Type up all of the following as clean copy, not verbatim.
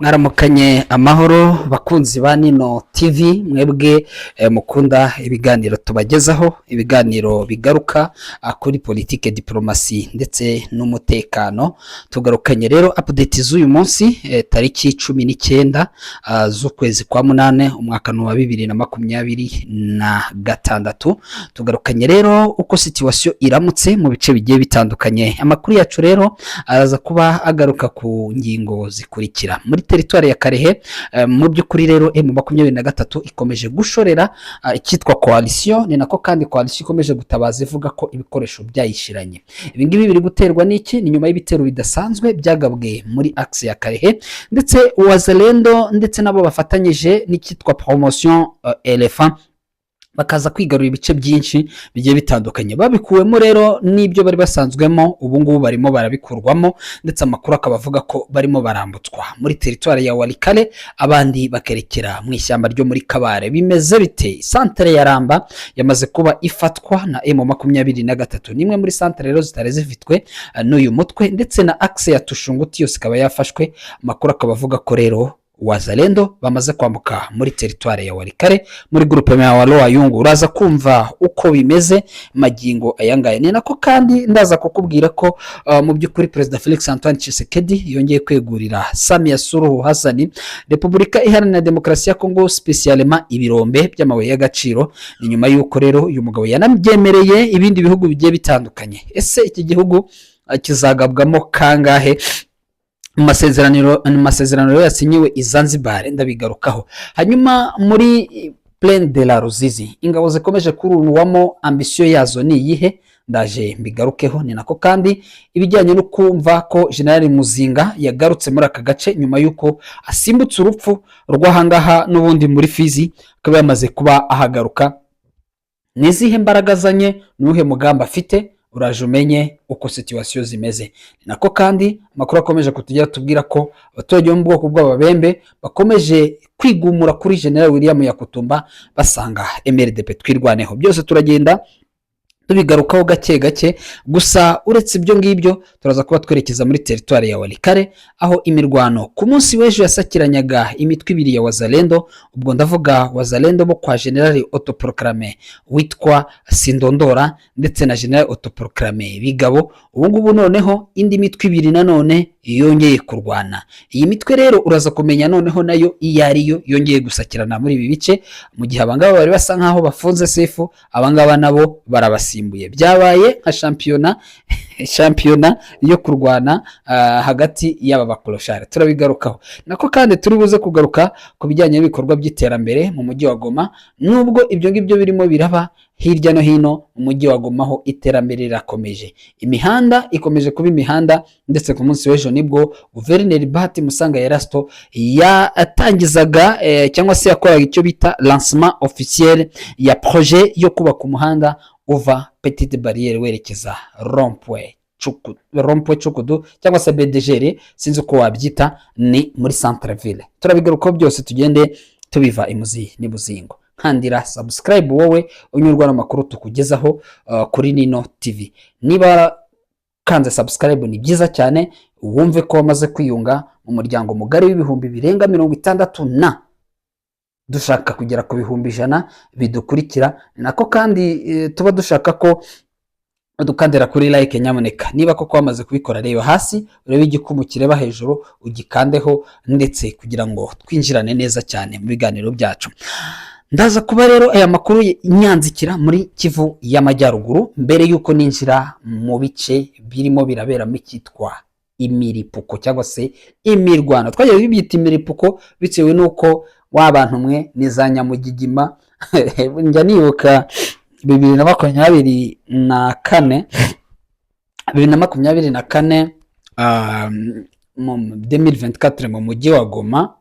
Mwaramukanye amahoro bakunzi ba Nino TV mwebwe mukunda ibiganiro tubagezaho, ibiganiro bigaruka kuri politike, diplomasi ndetse n'umutekano. Tugarukanye rero update z'uyu munsi tariki 19 z'ukwezi kwa 8 umwaka wa 2026. Tugarukanye rero uko situation iramutse mu bice bigiye bitandukanye. Amakuru yacu rero araza kuba agaruka ku ngingo zikurikira. Muri teritwari ya Karehe mu by'ukuri rero M23 ikomeje gushorera icyitwa coalition, ni nako kandi coalition ikomeje gutabaza ivuga ko ibikoresho byayishiranye. Ibi ngibi biri guterwa n'iki? Ni nyuma y'ibitero bidasanzwe byagabwe muri axe ya Karehe ndetse Wazalendo ndetse nabo bafatanyije n'icyitwa promotion Elephant bakaza kwigarura ibice byinshi bigiye bitandukanye. Babikuwemo rero n'ibyo bari basanzwemo, ubu ngubu barimo barabikurwamo ndetse amakuru akabavuga ko barimo barambutswa muri teritwari ya Walikale, abandi bakerekera mu ishyamba ryo muri Kabare. Bimeze bite? Centre ya Ramba yamaze kuba ifatwa na M23, nimwe muri centre rero zitare zifitwe n'uyu mutwe, ndetse na axe ya Tushunguti yose ikaba yafashwe. Amakuru akabavuga ko rero Wazalendo bamaze kwambuka muri teritwari ya Walikale muri groupe ya Waloayungu. Uraza kumva uko bimeze magingo ayangaye. Ni nako kandi ndaza kukubwira ko mu by'ukuri President Felix Antoine Tshisekedi yongeye kwegurira Samia Suluhu Hassan Repubulika Iharanira Demokarasi ya Kongo, spesialema ibirombe by'amabuye y'agaciro. Ni nyuma y'uko rero uyu mugabo yanabyemereye ibindi bihugu bigiye bitandukanye. Ese iki gihugu kizagabwamo kangahe? Amasezerano yasinyiwe i Zanzibar ndabigarukaho. Hanyuma muri Plaine de la Ruzizi ingabo zikomeje kurunwamo, ambition yazo ni iyihe? Ndaje mbigarukeho. Ni nako kandi ibijyanye no kumva ko General Muzinga yagarutse muri aka gace nyuma yuko asimbutse urupfu rw'ahangaha n'ubundi muri Fizi, akaba yamaze kuba ahagaruka. Nizihe mbaraga zanye, nuhe mugamba afite? Uraje umenye uko situation zimeze. Ni nako kandi amakuru akomeje kutujya tubwira ko abaturage bo mu bwoko bw'ababembe bakomeje kwigumura kuri General William Yakutumba basanga MRDP twirwaneho. Byose turagenda tubigarukaho gake gake, gusa uretse ibyo ngibyo turaza kuba twerekeza muri teritwari ya Walikale aho imirwano ku munsi w'ejo yasakiranyaga imitwe ibiri ya Wazalendo. Ubwo ndavuga Wazalendo bo kwa General Autoproclame witwa Sindondora ndetse na General Autoproclame Bigabo. Ubu ngubu noneho indi mitwe ibiri nanone yongeye kurwana. Iyi mitwe rero uraza kumenya noneho nayo iyariyo yongeye gusakirana muri ibi bice, mu gihe abangaba bari basa nkaho bafunze sefu, abangaba nabo barabasimbuye. Byabaye nka shampiyona yo kurwana hagati y'aba bakoloshare. Turabigarukaho. Nako kandi turi buze kugaruka ku bijyanye n'ibikorwa by'iterambere mu mujyi wa Goma, nubwo ibyo ngibyo birimo biraba hirya no hino mu mujyi wa Goma ho iterambere rirakomeje. Imihanda ikomeje kuba imihanda, ndetse ku munsi w'ejo nibwo Guverineri Bahati Musanga Erasto yatangizaga cyangwa se yakoraga icyo bita lancement officiel ya projet yo kubaka umuhanda uva Petite Barriere werekeza Rond-Point Cukudu cyangwa se BDGR, sinzi uko wabyita, ni muri centre ville. Turabigarukaho byose, tugende tubiva imuzi n'ibuzingo. Kandira subscribe wowe unyurwa n'amakuru tukugezaho kuri Nino TV. Niba kanze subscribe ni byiza cyane, wumve ko wamaze kwiyunga mu muryango mugari w'ibihumbi birenga 60 na dushaka kugera ku bihumbi 100 bidukurikira. Nako kandi tuba dushaka ko dukandira kuri like nyamuneka. Niba koko wamaze kubikora, reba hasi urebe igikumu kireba hejuru ugikandeho, ndetse kugira ngo twinjirane neza cyane mu biganiro byacu. Ndaza kuba rero aya makuru inyanzikira muri Kivu y'Amajyaruguru mbere yuko ninjira mu bice birimo biraberamo icyitwa imiripuko cyangwa se imirwano. Twagiye bibyita imiripuko bitewe nuko w'abantu mwe niza Nyamugigima njya nibuka 2024 mu 2024 mu mujyi wa Goma.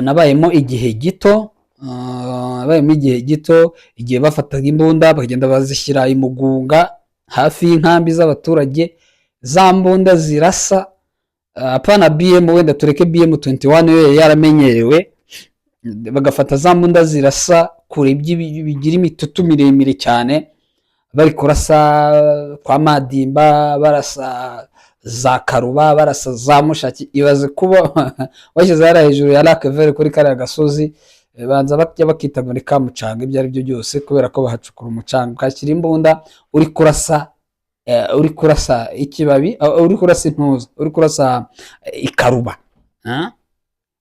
Nabayemo igihe gito, igihe bafataga imbunda bakagenda bazishyira imugunga hafi y'inkambi z'abaturage. Za mbunda zirasa, apana BM, wenda tureke BM21 we yaramenyerewe, bagafata za mbunda zirasa kure bigira imitutu miremire cyane, bari kurasa kwa Madimba, barasa za Karuba, barasa za Mushaki. Ibaze kuba washyize hariya hejuru ya Lac Vert kuri kariya gasozi, banza bajya bakita muri ka mucanga, ibyo ari byo byose kubera ko bahacukura umucanga, ukashyira imbunda uri kurasa ikibabi, uri kurasa intuza, uri kurasa ikaruba.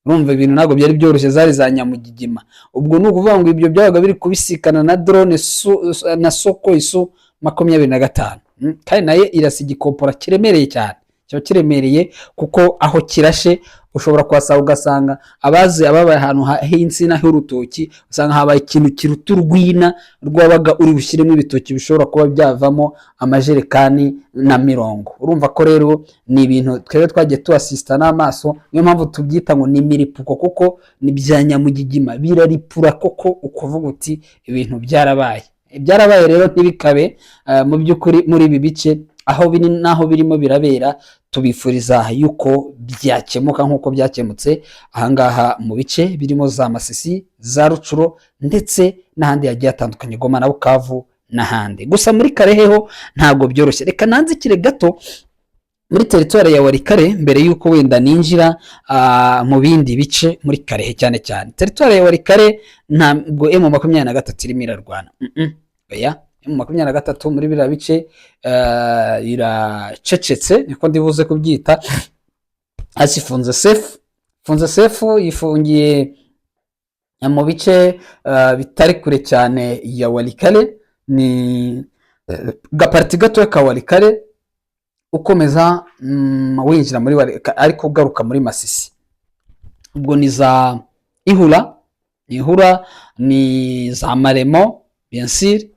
Urumva ibintu ntabwo byari byoroshye, zari za Nyamugigima. Ubwo ni ukuvuga ngo ibyo byabaga biri kubisikana na drone na Soko Isu 25, kandi nayo irasa igikopora kiremereye cyane, kiba kiremereye kuko aho kirashe ushobora kuhasaba ugasanga ababaye ahantu h'insina h'urutoki, usanga habaye ikintu kiruta urwina rwabaga uri bushyiremo ibitoki bishobora kuba byavamo amajerekani na 20. Urumva ko rero ni ibintu twebwe twagiye tuasista n'amaso, niyo mpamvu tubyita ngo ni miripuko, kuko ni bya Nyamugigima, biraripura koko ukuvuga uti ibintu byarabaye rero ntibikabe mu by'ukuri muri ibi bice aho biri naho birimo birabera. Tubifuriza yuko byakemuka nk'uko byakemutse ahangaha mu bice birimo za Masisi, za Rucuro ndetse n'ahandi yagiye atandukanye, Goma na Bukavu n'ahandi. Gusa muri Kareheho ntabwo byoroshye. Reka nanzikire gato muri teritwari ya Walikale mbere yuko wenda ninjira mu bindi bice muri Karehe. Cyane cyane teritwari ya Walikale ntabwo M23 irimo irarwana. Oya, M23 muri biriya bice iracecetse, niko ndibuze kubyita. Asifunze sefu yifungiye mu bice bitari kure cyane ya Walikale, ni gaparti gato ka Walikale ukomeza winjira muri Walikale ariko ugaruka muri Masisi. Ubwo ni za Ihura, ni za Maremo bien sûr,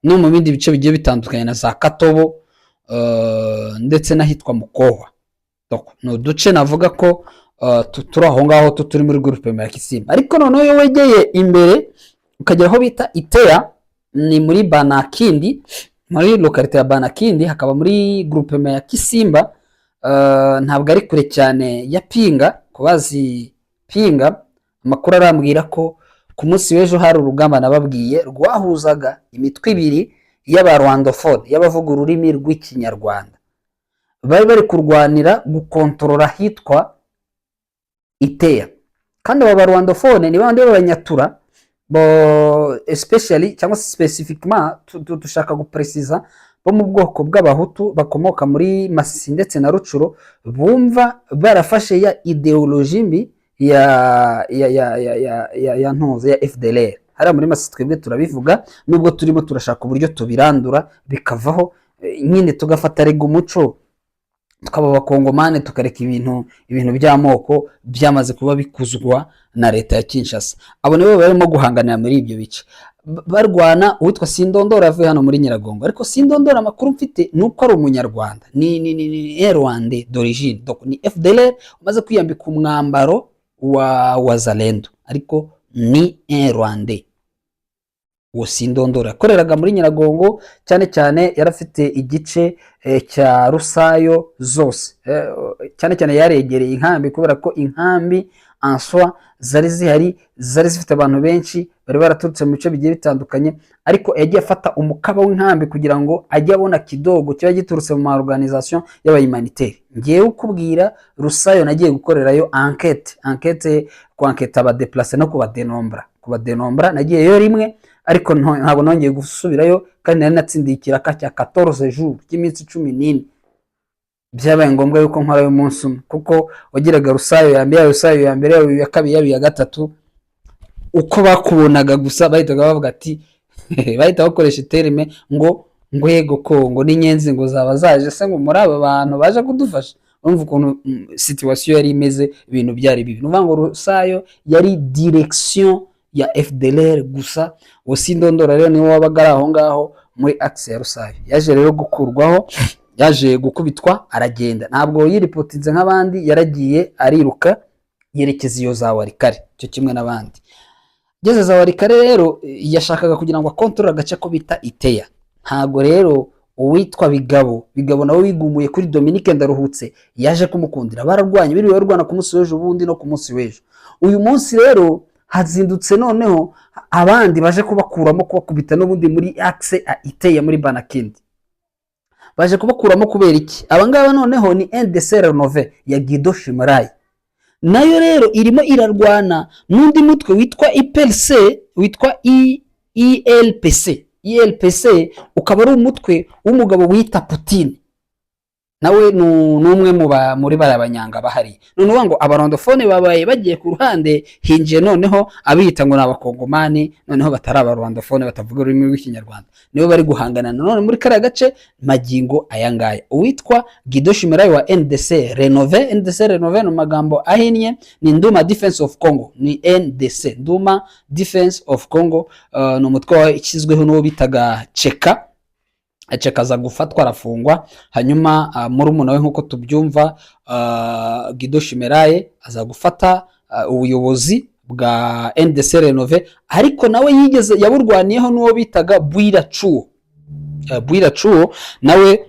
no mu bindi bice bigiye bitandukanye na za Katobo ndetse n'ahitwa Mukohwa. No duce navuga ko turi aho ngaho turi muri groupe ya Kisimba. Ariko noneho iyo wegeye imbere ukagera aho bita Iteya, ni muri Banakindi, muri localité ya Banakindi, hakaba muri groupe ya Kisimba. Ntabwo ari kure cyane ya Pinga. Kubazi Pinga, amakuru arambwira ko ku munsi w'ejo hari urugamba nababwiye rwahuzaga imitwe ibiri y'abarwandophone, y'abavuga ururimi rw'ikinyarwanda, bari kurwanira gukontorora hitwa Iteya. Kandi aba barwandophone ni bandi b'abanyatura, especially cyangwa specifiquement dushaka gupreciza, bo mu bwoko bw'abahutu bakomoka muri Masisi ndetse na Rucuro, bumva barafashe ya ideologie mbi ya ntuze ya FDLR. Hari muri Masisi twebwe turabivuga, nubwo turimo turashaka uburyo tubirandura bikavaho, nyine tugafata rego umuco, tukaba abakongomane, tukareka ibintu by'amoko byamaze kuba bikuzwa na leta ya Kinshasa. Abo nibo barimo guhanganira muri ibyo bice barwana. Uwitwa Sindondora avuye hano muri Nyiragongo, ariko Sindondora amakuru mfite nuko ari umunyarwanda, ni Rwandais d'origine, donc ni FDLR umaze kwiyambika umwambaro wa Wazalendo, ariko ni Rwandais. Uwo Sindondora yakoreraga muri Nyiragongo, cyane cyane yarafite igice cya Rusayo zose, cyane cyane yaregereye inkambi, kubera ko inkambi answa zari zihari, zari zifite abantu benshi bari baraturutse mu bice bigiye bitandukanye, ariko yagiye afata umukaba w'inkambi kugira ngo ajye abona kidogo kiba giturutse mu organisation y'abahumanitaire. Ngiye ukubwira Rusayo nagiye gukorerayo enquête ku enquête abadeplacer no kubadenombra nagiyeyo rimwe, ariko ntabwo nongeye gusubirayo, kandi nari natsindiye ikiraka cya 14 jours cy'iminsi 14. Byabaye ngombwa yuko nkora umunsi umwe, kuko wagiraga Rusayo ya mbere, ya kabiri, ya gatatu, uko bakubonaga gusa bahitaga bavuga ati bahita bakoresha terme ngo yego ko ngo n'inyenzi ngo zaba zaje se ngo muri aba bantu baje kudufasha. Urumva ukuntu situation yari imeze, ibintu byari bibi. Nuvuga ngo Rusayo yari direction ya FDLR gusa. Sindondora rero niwe wabaga aho ngaho muri axe ya Rusayo. Yaje rero gukurwaho, yaje gukubitwa, aragenda. Ntabwo yiripotinze nk'abandi, yaragiye ariruka yerekeza iyo za Walikale cyo kimwe n'abandi. Geze za Walikale rero yashakaga kugira ngo akontorore agace ko bita Iteya. Ntabwo rero uwitwa Bigabo nawe wigumuye kuri Dominique Ndaruhutse yaje kumukundira, bararwanye biriwe barwana ku munsi w'ejo bundi no ku munsi w'ejo. Uyu munsi rero hazindutse noneho abandi baje kubakuramo kubakubita n'ubundi muri axe Iteya muri Banakindi. baje kubakuramo kubera iki? Abangaba noneho ni NDC Renove ya Guido Shimarayi, nayo rero irimo irarwana n'undi mutwe witwa IPLC, witwa ILPC ukaba ari umutwe w'umugabo wita Putin, nawe n'umwe muri bari abanyanga bahari. None ngo abarondofone babaye bagiye ku ruhande, hinjiye noneho abiyita ngo n'abakongomani, noneho batari abarondofone batavuga ururimi rw'ikinyarwanda, nibo bari guhangana none muri kariya gace magingo ayangaya. Uwitwa Guido Shimarayi wa NDC Renove no magambo ahinnye ni Nduma Defense of Congo, ni NDC, Nduma Defense of Congo. No mutwe ikizweho n'uwo bitaga Cheka aza gufatwa arafungwa, hanyuma murumuna we nkuko tubyumva Guido Shimarayi aza gufata ubuyobozi bwa NDC Renove, ariko nawe yigeze yaburwaniyeho n'uwo bitaga Bwiracuo nawe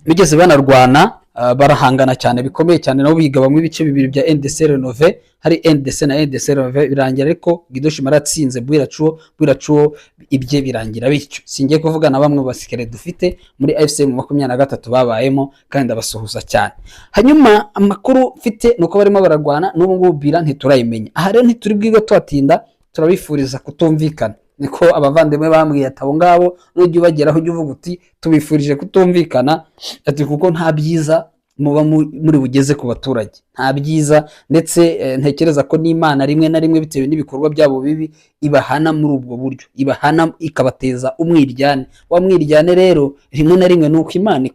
bigeze banarwana, barahangana cyane bikomeye cyane, nabo bigabamwe ibice bibiri bya NDC Renove, hari NDC na NDC Renove birangira ariko Guido Shimarayi atsinze Bwiracuo ibye birangira bityo. Singiye kuvuga na bamwe basikere dufite muri AFC mu 23 babayemo kandi abasuhuza cyane. Hanyuma amakuru mfite nuko barimo baragwana n'ubu ngubu bira ntiturayimenya. Aha rero ntituri bwiga twatinda, turabifuriza kutumvikana, niko abavandimwe bambwiye atabo ngabo n'ujye ubageraho ujye uvuga uti tubifurije kutumvikana, ati kuko nta byiza muba muri bugeze ku baturage, nta byiza, ndetse ntekereza ko n'Imana rimwe na rimwe bitewe n'ibikorwa byabo bibi ibahana muri ubwo buryo, ibahana ikabateza umwiryane. Wa mwiryane rero rimwe na rimwe nuko Imana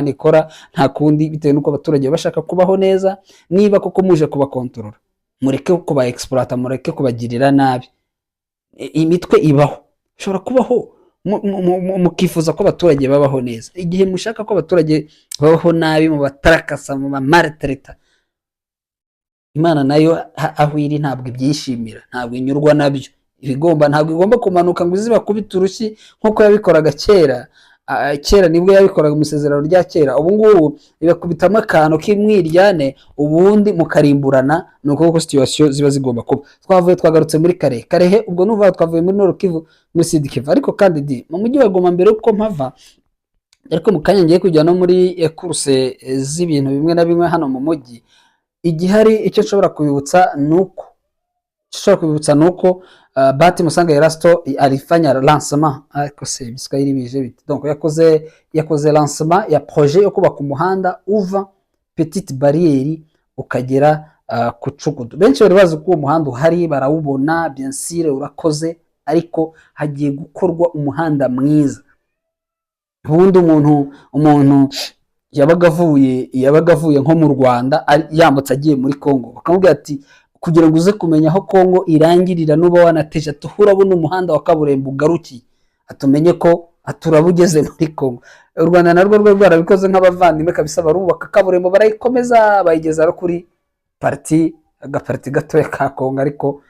ikora, nta kundi, bitewe nuko abaturage bashaka kubaho neza. Niba koko muje kubakontorora, mureke kuba exploiter, mureke kubagirira nabi. Imitwe ibaho, ushobora kubaho mukifuza ko abaturage babaho neza. Igihe mushaka ko abaturage babaho nabi, mu batarakasa, mu maltraiter, Imana nayo aho iri ntabwo ibyishimira, ntabwo inyurwa nabyo. Ntabwo igomba kumanuka ngo izibakubita urushyi nkuko yabikoraga kera nibwo yabikoraga mu isezerano rya kera. Ubu ngubu ibakubitamo akantu k'imwiryane, ubundi mukarimburana. Nuko uko situation ziba zigomba kuba. Twagarutse muri Karehe, ubwo nuva twavuye muri Nord Kivu, muri Sud Kivu, ariko kandi mu mujyi wa Goma mbere uko mpava, ariko mukanya ngiye kujya no muri course z'ibintu bimwe na bimwe hano mu mujyi. Igihari icyo nshobora kubibutsa nuko Bahati Musanga Erasto alifanya lancement, ariko se bisikayiri bije bite, donc yakoze lancement ya projet yo kubaka umuhanda uva Petite Barrière ukagera ku Cugudu. Benshi bari bazi ko umuhanda uhari, barawubona bien sûr urakoze, ariko hagiye gukorwa umuhanda mwiza. Ubundi umuntu yabaga avuye nko mu Rwanda yambutse agiye muri Congo, bakamubwira ati kugira ngo uze kumenya aho Congo irangirira, nuba wanateje turabona umuhanda wa kaburimbo ugaruki, atumenye ko aturabugeze muri Congo. U Rwanda narwo rwarabikoze nk'abavandimwe kabisa, barubaka kaburimbo barayikomeza bayigeza kuri parti gatoya ka Congo, ariko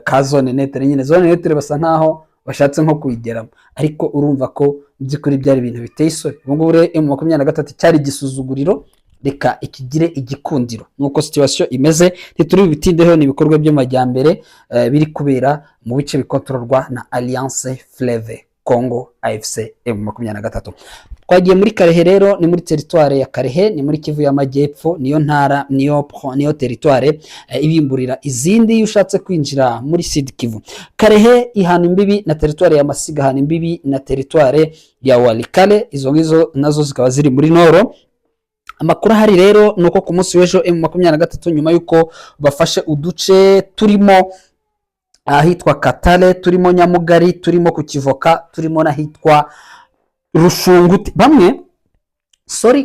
ka zone netre, nyine zone netre basa nkaho bashatse nko kuyigeramo, ariko urumva ko by'ukuri byari ibintu biteye isoni. Ubu ngubu rero M23 cyari gisuzuguriro, reka ikigire igikundiro. Nuko situation imeze, ntituri bitindeho n'ibikorwa by'amajyambere biri kubera mu bice bikontororwa na Alliance Fleuve Congo AFC M23. Twagiye muri Karehe rero, ni muri territoire ya Karehe, ni muri Kivu y'Amajyepfo, niyo ntara niyo territoire ibimburira izindi ushatse kwinjira muri Sud Kivu. Karehe ihana imbibi na territoire ya Masiga, hana imbibi na territoire ya Walikale, izo ngizo nazo zikaba ziri muri Noro. Amakuru hari rero nuko ku munsi w'ejo M23 nyuma yuko bafashe uduce turimo ahitwa Katale, turimo Nyamugari, turimo ku Kivoka, turimo nahitwa Rushunguti. Bamwe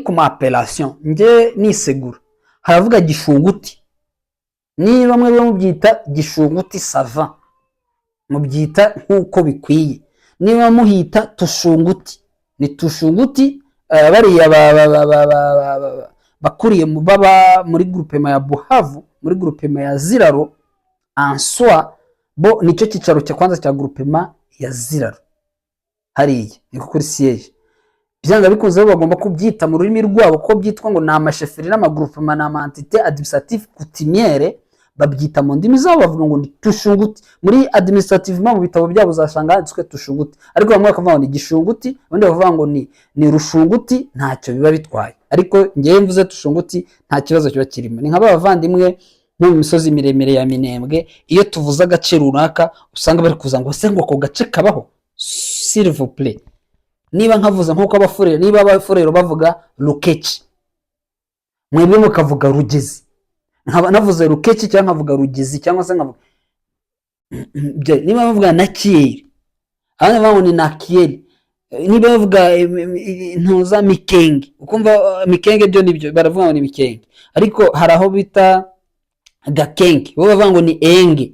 ku ma appellation nge nisegura haravuga Gishunguti, ni bamwe bamubyita Gishunguti sava, mubyita nkuko bikwiye. Niba muhita Tushunguti, ni Tushunguti. Bariya bakuriye baba muri groupement ya Buhavu, muri groupement ya Ziraro answa, bo nicyo kicaro cya kwanza cya groupement ya Ziraro hariya, niko kuri siège. Byanga bikunze bagomba kubyita mu rurimi rwabo ko byitwa ngo na amasheferi n'amagroupement na entité administrative coutumière, babyita mu ndimi zabo bavuga ngo ni tushunguti. Muri administrativement mu bitabo byabo uzasanga handitswe tushunguti, ariko bamwe bakavuga ngo ni gishunguti, abandi bavuga ngo ni rushunguti. Ntacyo biba bitwaye, ariko ngewe mvuze tushunguti nta kibazo kiba kirimo. Ni nk'abavandimwe mu misozi miremire ya Minembwe, iyo tuvuze agace runaka usanga bari kuza ngo se ngo ako gace kabaho. S'il vous plaît, niba nkavuze nk'uko abafurero, niba abafurero bavuga Rukeci, mwebwe mukavuga Rugezi, nkaba navuze Rukeci cyangwa nkavuga Rugezi, cyangwa se nkavuga niba bavuga Nakiyeri, abandi bavuga ni Nakiyeri, niba bavuga ntuza Mikenge, ukumva Mikenge byo nibyo baravuga ngo ni Mikenge, ariko hari aho bita Gakenge bo bavuga ngo ni Enge.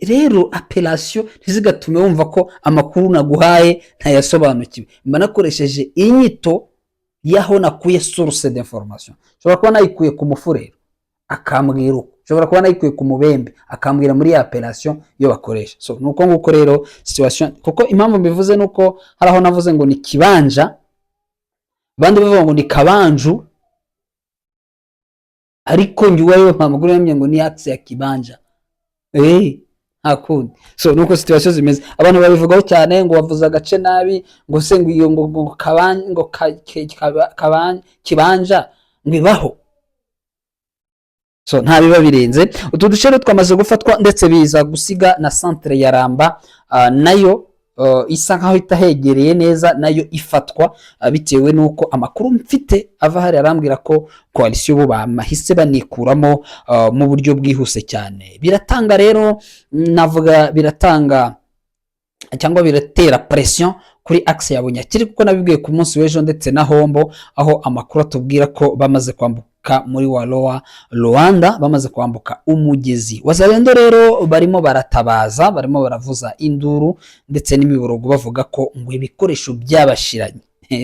Rero appellation ntizigatume wumva ko amakuru naguhaye ntayasobanukiwe. Mba nakoresheje inyito yaho nakuye source d'information. Shobora kuba nayikuye ku mufurero akambwira uko, shobora kuba nayikuye ku mubembe akambwira muri appellation yo bakoresha. So nuko nguko rero situation, kuko impamvu mbivuze nuko hari aho navuze ngo ni kibanja, bandi bavuga ngo ni kabanju, ariko njyewe mpamaguru yamye ngo ni axe ya kibanja. Hakundi. So nuko situation zimeze. Abantu babivugaho cyane ngo wavuza agace nabi, ngo se ngo iyo ngo kabanje ngo kibanja ngibaho. So nta biba birenze. Utu duce twamaze gufatwa ndetse biza gusiga na centre ya Ramba nayo isa nkaho itahegereye neza, nayo ifatwa bitewe nuko amakuru mfite ava hari arambwira ko coalition bo bamahise banikuramo mu buryo bwihuse cyane. Biratanga rero, navuga biratanga cyangwa biratera pression kuri axe ya Bunyakiri, kuko nabibwiye ku munsi w'ejo ndetse na Hombo, aho amakuru atubwira ko bamaze kwambuka muri Waloa Rwanda, bamaze kwambuka umugezi. Wazalendo rero barimo baratabaza, barimo baravuza induru ndetse n'imiborogo bavuga ko ngo ibikoresho byabashiranye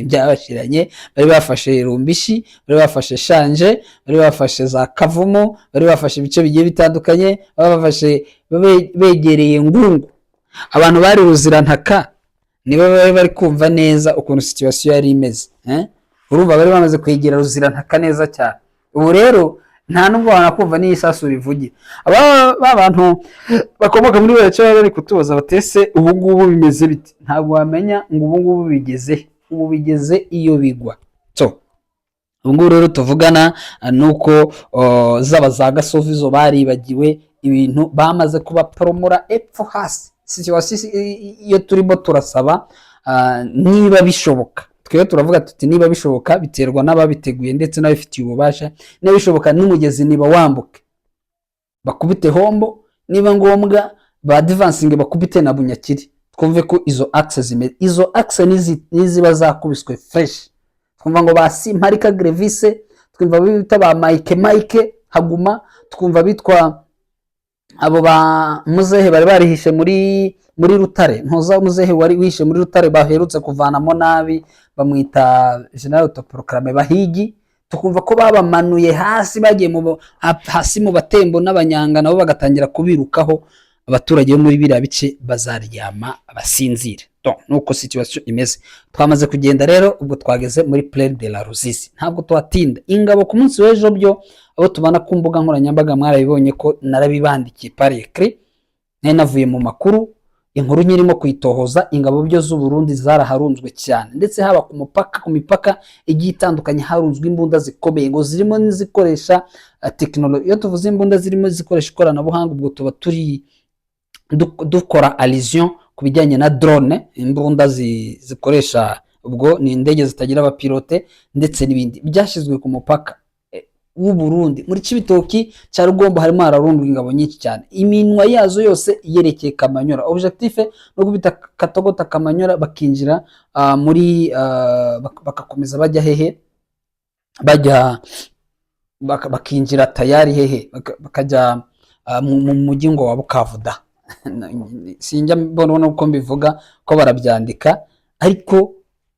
byabashiranye. Bari bafashe Rumbishi, bari bafashe Shanje, bari bafashe za Kavumo, bari bafashe ibice bigiye bitandukanye, bafashe begereye Ngungu. Abantu bari Ruzirantaka niba bari kumva neza ukuntu situation yari imeze, urumva bari bamaze kwegera Ruzirantaka neza cyane. Ubu rero nta nubwo wanakumva n'isasu rivugira. Aba bantu bakomoka muri bace bari kutubaza batese ubu ngubu bimeze biti, ntabwo wamenya ngo ubu ngubu bigeze, ubu bigeze iyo bigwa. So ubu ngubu rero tuvugana nuko zaba za Gasovi zo baribagiwe ibintu bamaze kuba promora epfo hasi. Situation iyo turimo turasaba niba bishoboka, twe turavuga tuti niba bishoboka, biterwa n'ababiteguye ndetse n'abifitiye ububasha. Niba bishoboka n'umugezi niba wambuke bakubite Hombo, niba ngombwa ba advancing bakubite na Bunyakiri, twumve ko izo access zimeze. Izo access niziba zakubiswe fresh, twumva ngo basi Mparika Grevise, twumva bita ba Mike Haguma, twumva bitwa abo ba Muzehe bari barihishe muri Rutare. Ntoza Muzehe wari wishe muri Rutare baherutse kuvanamo nabi, bamwita General Autoproclame Bahigi. Tukumva ko babamanuye hasi, bagiye hasi mu batembo n'abanyanga, nabo bagatangira kubirukaho. Abaturage bo muri biriya bice bazaryama abasinzire. Donc nuko situation imeze. Twamaze kugenda rero, ubwo twageze muri Plaine de la Ruzizi, ntabwo twatinda. Ingabo ku munsi w'ejo byo abo tubana ku mbuga nkoranyambaga mwarabibonye ko narabibandikiye par écrit, navuye mu makuru, inkuru nyirimo kwitohoza. Ingabo byo z'u Burundi zaraharunzwe cyane, ndetse haba ku mipaka igiye itandukanye harunzwe imbunda zikomeye, ngo zirimo nizikoresha technology. Iyo tuvuze imbunda zirimo zikoresha ikoranabuhanga, ubwo tuba turi dukora allusion ku bijyanye na drone, imbunda zikoresha ubwo ni indege zitagira abapilote ndetse n'ibindi byashizwe ku mupaka w'u Burundi. Muri Cibitoki cya Rugombo harimo hararundwa ingabo nyinshi cyane, iminwa yazo yose yerekeye Kamanyora. Objectif no kubita Katogota Kamanyora, bakinjira muri bakakomeza bajya hehe, bajya bakinjira tayari hehe, bakajya mu mujyi ngo wa Bukavuda. Sinjya mbona uko mbivuga ko barabyandika, ariko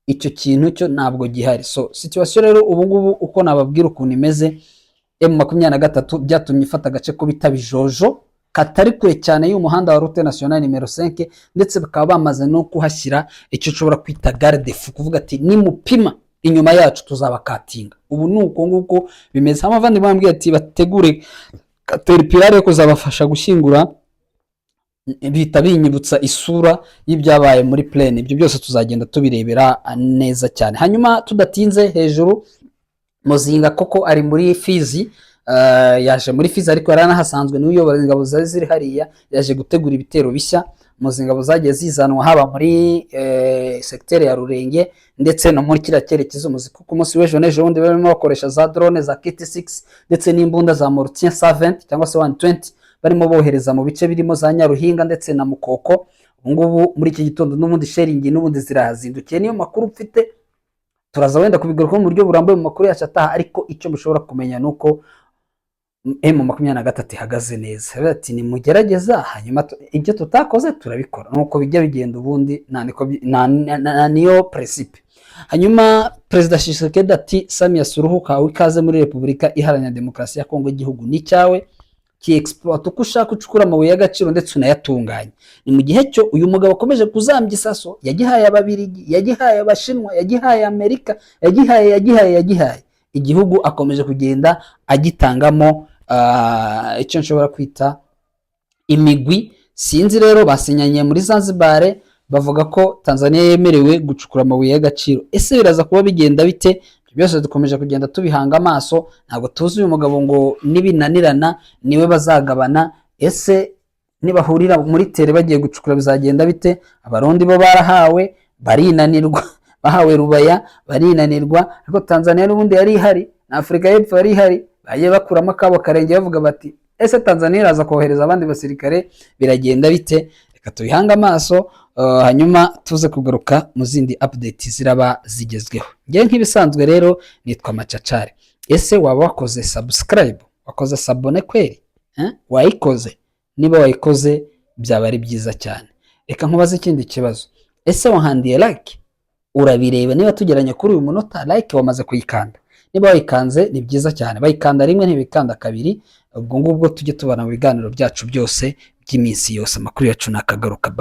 icyo kintu cyo ntabwo gihari. So situation rero ubu ngubu uko nababwira ukuntu imeze, M23 byatumye ifata agace ko bita Bijojo, katari kure cyane y'umuhanda wa route nationale numero 5, ndetse bakaba bamaze no kuhashyira icyo ushobora kwita garde fou, kuvuga ati ni mupima inyuma yacu tuzabakatinga. Ubu nuko nguko bimeze. Amavandi bambwiye ati bategure Caterpillar yo kuzabafasha gushyingura bihita binyibutsa isura y'ibyabaye muri plane. Ibyo byose tuzagenda tubirebera neza cyane. Hanyuma tudatinze hejuru, Muzinga koko ari muri Fizi, yaje muri Fizi ariko yaranahasanzwe niwe uyobora ingabo zari ziri hariya, yaje gutegura ibitero bishya. Muzingabo zagiye zizanwa haba muri secteur ya Rurenge ndetse no muri kira cyerekezo muziko ku munsi w'ejo n'ejo bundi barimo bakoresha za drone za KT6 ndetse n'imbunda za Mortier 120 cyangwa se 120 barimo bohereza mu bice birimo za Nyaruhinga ndetse na Mukoko. Ubungubu muri iki gitondo n'ubundi sharing n'ubundi zirahazindukiye. Niyo makuru mfite, turaza wenda kubigaruka mu buryo burambuye mu makuru yacu ataha, ariko icyo mushobora kumenya nuko M23 ihagaze neza. Ati ni mugerageza, hanyuma ibyo tutakoze turabikora, nuko bijya bigenda ubundi niyo principe. Hanyuma President Tshisekedi ati Samia Suluhu kawe ikaze muri Repubulika Iharanira Demokarasi ya Kongo, igihugu ni cyawe, ki exploit uko ushaka ucukura amabuye y'agaciro ndetse unayatunganya. Ni mu gihe cyo uyu mugabo akomeje kuzambya isaso, yagihaye Ababirigi, yagihaye Abashinwa, yagihaye Amerika, yagihaye igihugu akomeje kugenda agitangamo icyo nshobora kwita imigwi. Sinzi rero basinyanye muri Zanzibar bavuga ko Tanzania yemerewe gucukura amabuye y'agaciro. Ese biraza kuba bigenda bite? Byose dukomeje kugenda tubihanga amaso, ntabwo tuzi uyu mugabo ngo nibinanirana niwe bazagabana. Ese nibahurira muri tere bagiye gucukura bizagenda bite? Abarundi bo barahawe barinanirwa, bahawe Rubaya barinanirwa, ariko Tanzania n'ubundi yari ihari na Afrika y'Epfo yari ihari, bagiye bakuramo akabo karenge bavuga bati ese Tanzania iraza kohereza abandi basirikare biragenda bite? Reka tubihanga amaso, hanyuma tuze kugaruka mu zindi update ziraba zigezweho. Ngiye nk'ibisanzwe rero nitwa Macacari. Ese waba wakoze subscribe, wakoze sabone kweri? Wayikoze? Niba wayikoze byaba ari byiza cyane. Reka nkubaze ikindi kibazo, ese wahandiye like? Urabireba niba tugeranye kuri uyu munota like wamaze kuyikanda? Niba wayikanze ni byiza cyane, bayikanda rimwe ntibikanda kabiri. Ubwo ngubwo tujye tubana mu biganiro byacu byose by'iminsi yose. Amakuru yacu nakagaruka.